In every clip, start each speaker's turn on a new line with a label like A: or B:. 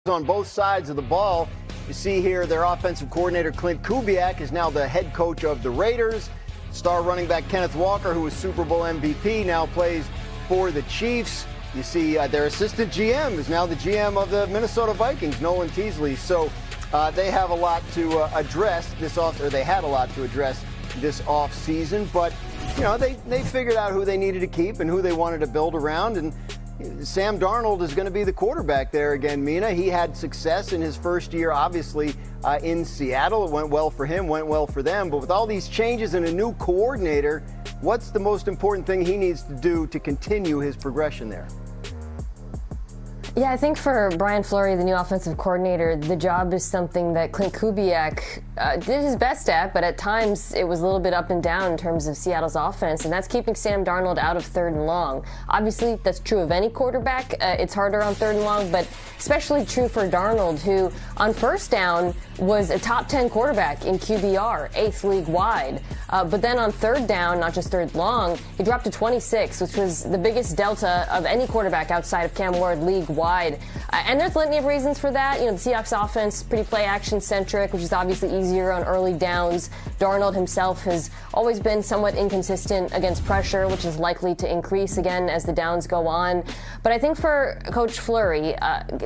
A: on both sides of the ball. You see here their offensive coordinator Clint Kubiak is now the head coach of the Raiders. Star running back Kenneth Walker, who was Super Bowl MVP, now plays for the Chiefs. You see their assistant GM is now the GM of the Minnesota Vikings, Nolan Teasley. So they have a lot to address this off, or they had a lot to address this off season. But you know, they figured out who they needed to keep and who they wanted to build around. And Sam Darnold is going to be the quarterback there again, Mina. He had success in his first year, obviously, in Seattle. It went well for him, went well for them. But with all these changes and a new coordinator, what's the most important thing he needs to do to continue his progression there?
B: Yeah, I think for Brian Fleury, the new offensive coordinator, the job is something that Clint Kubiak did his best at, but at times it was a little bit up and down in terms of Seattle's offense, and that's keeping Sam Darnold out of 3rd and long. Obviously, that's true of any quarterback. It's harder on 3rd and long, but especially true for Darnold, who on 1st down was a top 10 quarterback in QBR, 8th league-wide. But then on 3rd down, not just 3rd long, he dropped to 26, which was the biggest delta of any quarterback outside of Cam Ward league-wide. And there's plenty of reasons for that. You know, the Seahawks offense, pretty play-action-centric, which is obviously easier on early downs. Darnold himself has always been somewhat inconsistent against pressure, which is likely to increase again as the downs go on. But I think for Coach Fleury,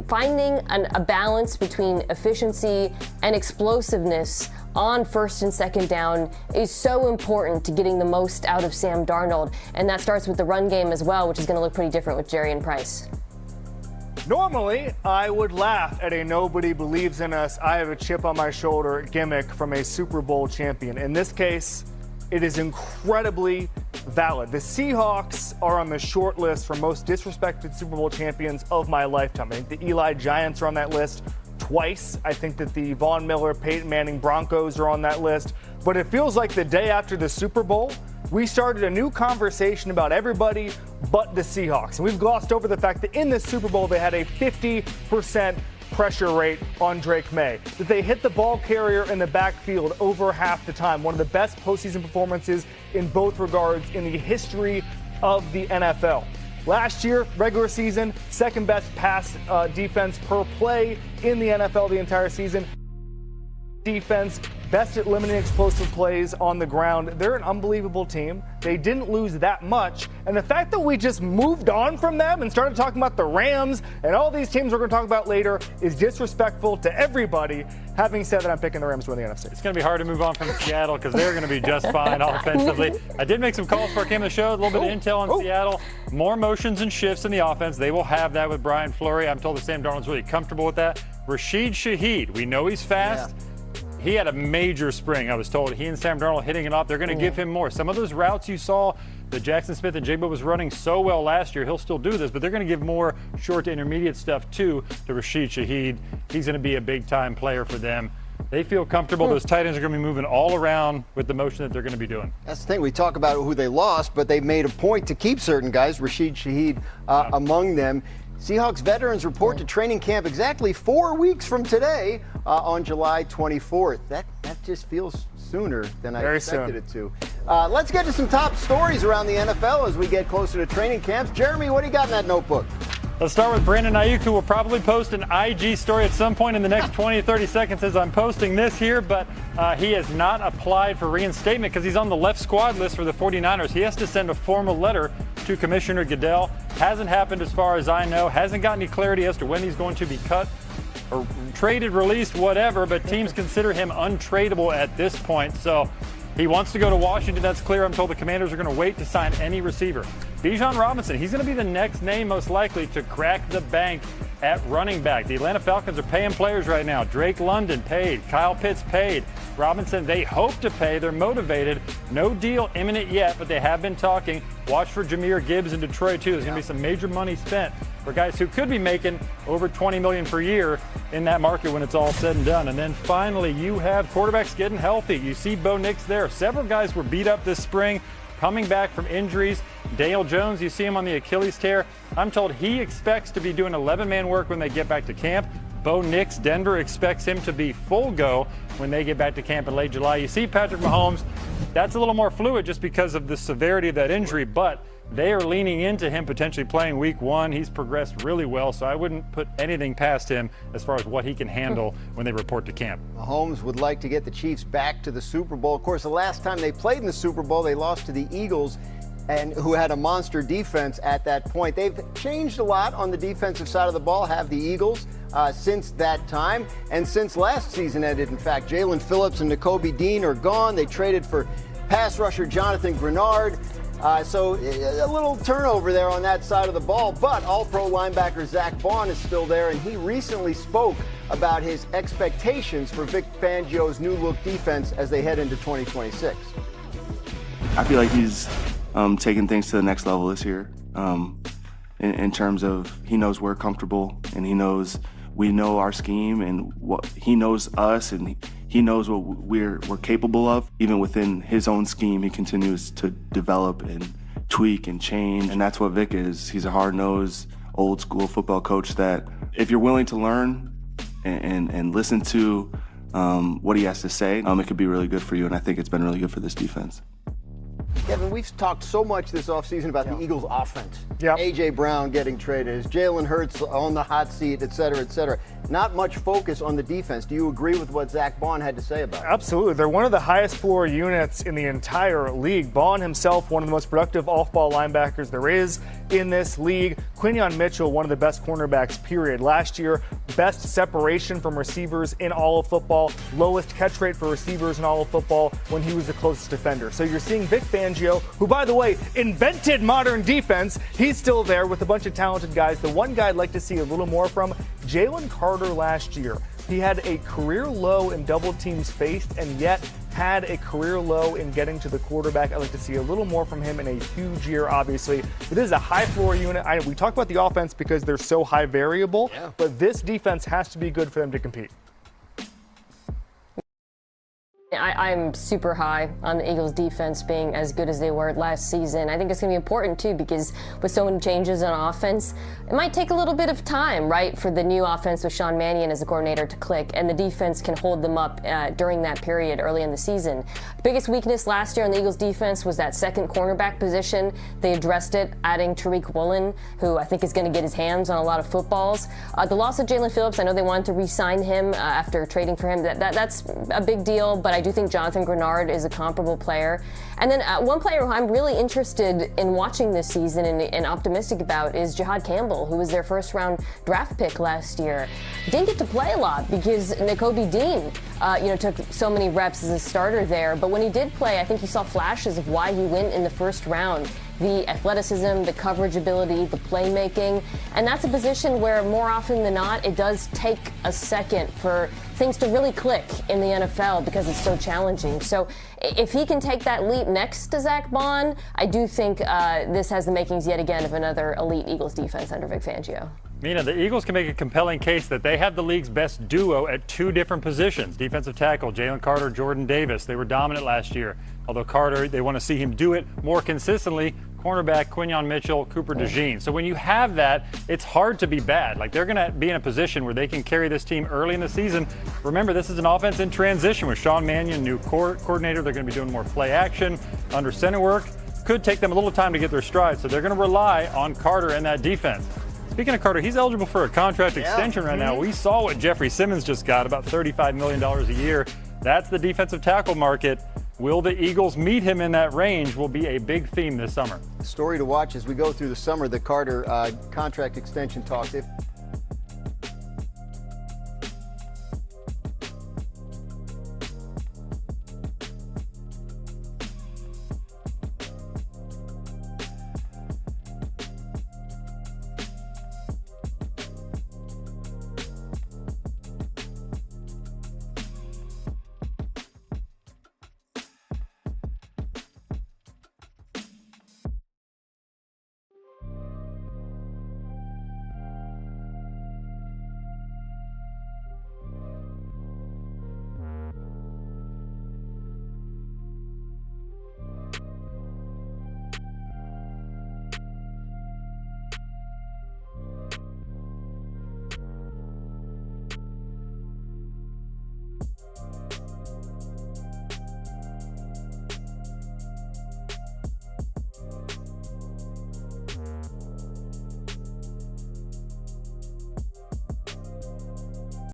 B: finding a balance between efficiency and explosiveness on 1st and 2nd down is so important to getting the most out of Sam Darnold. And that starts with the run game as well, which is going to look pretty different with Jerry and Price.
C: Normally, I would laugh at a nobody believes in us, I have a chip on my shoulder gimmick from a Super Bowl champion. In this case, it is incredibly valid. The Seahawks are on the short list for most disrespected Super Bowl champions of my lifetime. I think the Eli Giants are on that list twice. I think that the Von Miller, Peyton Manning Broncos are on that list. But it feels like the day after the Super Bowl, we started a new conversation about everybody but the Seahawks. And we've glossed over the fact that in the Super Bowl, they had a 50% pressure rate on Drake May, that they hit the ball carrier in the backfield over half the time. One of the best postseason performances in both regards in the history of the NFL. Last year, regular season, 2nd best pass defense per play in the NFL the entire season. Defense, best at limiting explosive plays on the ground. They're an unbelievable team. They didn't lose that much. And the fact that we just moved on from them and started talking about the Rams and all these teams we're going to talk about later is disrespectful to everybody. Having said that, I'm picking the Rams to win the NFC.
D: It's going to be hard to move on from Seattle because they're going to be just fine offensively. I did make some calls before I came to the show, a little bit of intel on Seattle. More motions and shifts in the offense. They will have that with Brian Fleury. I'm told that Sam Darnold's really comfortable with that. Rashid Shaheed, we know he's fast. Yeah. He had a major spring, I was told. He and Sam Darnold hitting it off. They're going to give him more. Some of those routes you saw that Jackson Smith and Jigba was running so well last year, he'll still do this, but they're going to give more short to intermediate stuff too to Rashid Shaheed. He's going to be a big-time player for them. They feel comfortable. Those tight ends are going to be moving all around with the motion that they're going to be doing.
A: That's the thing. We talk about who they lost, but they made a point to keep certain guys, Rashid Shaheed among them. Seahawks veterans report to training camp exactly 4 weeks from today on July 24th. That just feels sooner than I expected it to. Let's get to some top stories around the NFL as we get closer to training camps. Jeremy, what do you got in that notebook?
D: Let's start with Brandon Ayuk, who will probably post an IG story at some point in the next 20 to 30 seconds as I'm posting this here, but he has not applied for reinstatement because he's on the left squad list for the 49ers. He has to send a formal letter to Commissioner Goodell. Hasn't happened as far as I know. Hasn't got any clarity as to when he's going to be cut or traded, released, whatever, but teams consider him untradeable at this point. So he wants to go to Washington. That's clear. I'm told the Commanders are going to wait to sign any receiver. Bijan Robinson, he's going to be the next name most likely to crack the bank at running back. The Atlanta Falcons are paying players right now. Drake London paid. Kyle Pitts paid. Robinson, they hope to pay. They're motivated. No deal imminent yet, but they have been talking. Watch for Jahmyr Gibbs in Detroit, too. There's going to be some major money spent for guys who could be making over $20 million per year in that market when it's all said and done. And then finally, you have quarterbacks getting healthy. You see Bo Nix there. Several guys were beat up this spring, coming back from injuries. Daniel Jones, you see him on the Achilles tear. I'm told he expects to be doing 11-man work when they get back to camp. Bo Nix, Denver expects him to be full go when they get back to camp in late July. You see Patrick Mahomes, that's a little more fluid just because of the severity of that injury, but they are leaning into him potentially playing week 1. He's progressed really well, so I wouldn't put anything past him as far as what he can handle when they report to camp.
A: Mahomes would like to get the Chiefs back to the Super Bowl. Of course, the last time they played in the Super Bowl, they lost to the Eagles, and who had a monster defense at that point. They've changed a lot on the defensive side of the ball, have the Eagles, since that time. And since last season ended, in fact, Jalen Phillips and Nakobe Dean are gone. They traded for pass rusher Jonathan Grenard. So a little turnover there on that side of the ball. But all-pro linebacker Zach Bond is still there, and he recently spoke about his expectations for Vic Fangio's new-look defense as they head into 2026.
E: I feel like he's taking things to the next level this year in terms of he knows we're comfortable and we know our scheme and what he knows us and he knows what we're capable of. Even within his own scheme, he continues to develop and tweak and change, and that's what Vic is. He's a hard-nosed, old-school football coach that if you're willing to learn and listen to what he has to say, it could be really good for you, and I think it's been really good for this defense.
A: Kevin, we've talked so much this offseason about the Eagles' offense.
C: Yep.
A: A.J. Brown getting traded, is Jalen Hurts on the hot seat, et cetera, et cetera. Not much focus on the defense. Do you agree with what Zach Bond had to say about it?
C: Absolutely. They're one of the highest floor units in the entire league. Bond himself, one of the most productive off-ball linebackers there is in this league. Quinyon Mitchell, one of the best cornerbacks, period. Last year, best separation from receivers in all of football, lowest catch rate for receivers in all of football when he was the closest defender. So you're seeing Vic Fangio, who, by the way, invented modern defense. He's still there with a bunch of talented guys. The one guy I'd like to see a little more from, Jalen Carter last year. He had a career low in double teams faced and yet had a career low in getting to the quarterback. I'd like to see a little more from him in a huge year, obviously. But this is a high floor unit. We talk about the offense because they're so high variable, but this defense has to be good for them to compete.
B: I'm super high on the Eagles defense being as good as they were last season. I think it's going to be important too because with so many changes on offense, it might take a little bit of time, right, for the new offense with Sean Mannion as the coordinator to click, and the defense can hold them up during that period early in the season. The biggest weakness last year on the Eagles defense was that second cornerback position. They addressed it, adding Tariq Woolen, who I think is going to get his hands on a lot of footballs. The loss of Jalen Phillips, I know they wanted to re-sign him after trading for him. That's a big deal, but I do think Jonathan Grenard is a comparable player. And then one player who I'm really interested in watching this season and optimistic about is Jihad Campbell, who was their first-round draft pick last year. Didn't get to play a lot because Nakobe Dean, took so many reps as a starter there. But when he did play, I think you saw flashes of why he went in the first round. The athleticism, the coverage ability, the playmaking. And that's a position where more often than not, it does take a second for things to really click in the NFL because it's so challenging. So if he can take that leap next to Zach Bond, I do think this has the makings yet again of another elite Eagles defense under Vic Fangio.
D: Mina, the Eagles can make a compelling case that they have the league's best duo at two different positions. Defensive tackle, Jalen Carter, Jordan Davis. They were dominant last year. Although Carter, they want to see him do it more consistently. Cornerback, Quinyon Mitchell, Cooper DeJean. So when you have that, it's hard to be bad. Like, they're going to be in a position where they can carry this team early in the season. Remember, this is an offense in transition with Sean Mannion, new coordinator. They're going to be doing more play action, under center work. Could take them a little time to get their stride. So they're going to rely on Carter and that defense. Speaking of Carter, he's eligible for a contract extension right now. We saw what Jeffrey Simmons just got, about $35 million a year. That's the defensive tackle market. Will the Eagles meet him in that range will be a big theme this summer.
A: Story to watch as we go through the summer, the Carter contract extension talks. If